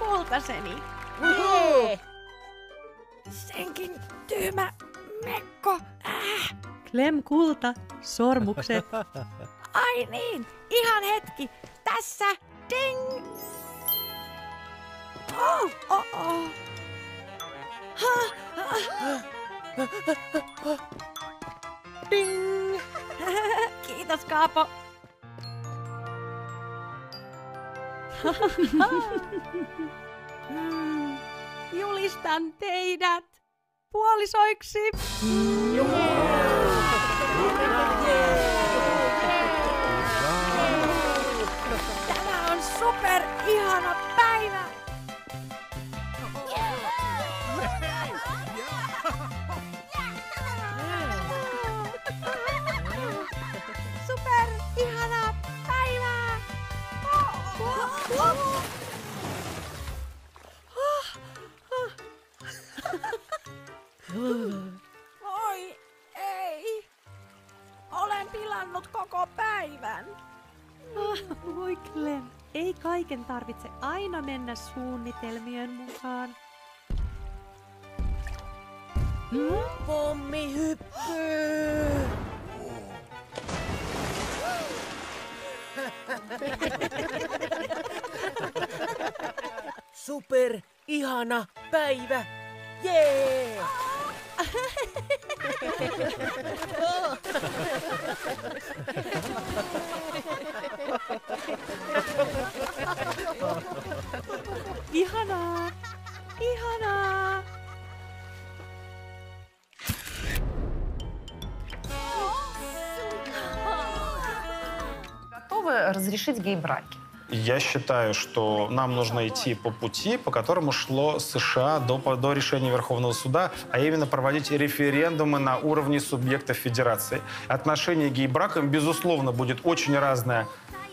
kultaseni. Jee! Senkin tyhmä mekko. Clem kulta, sormukset. Ai niin, ihan hetki. Tässä, ding! Oh, oh, oh. Ding! Kiitos, Kaapo. Julistan teidät puolisoiksi. Tämä on super ihana päivä. Super ihana päivä. Oi ei. Olen pilannut koko päivän. Voi Clem, ei kaiken tarvitse aina mennä suunnitelmien mukaan. Pommihyppy! Super ihana päivä! Jee! Ihanaa! Ihanaa! Готовы разрешить гей-браки? Я считаю, что нам нужно идти по пути, по которому шло США до решения Верховного суда, а именно проводить референдумы на уровне субъектов федерации. Отношение к гей-бракам, безусловно, будет очень разное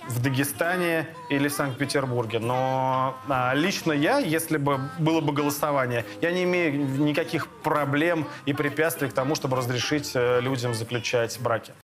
в Дагестане или Санкт-Петербурге. Но лично я, если бы было бы голосование, я не имею никаких проблем и препятствий к тому, чтобы разрешить людям заключать браки.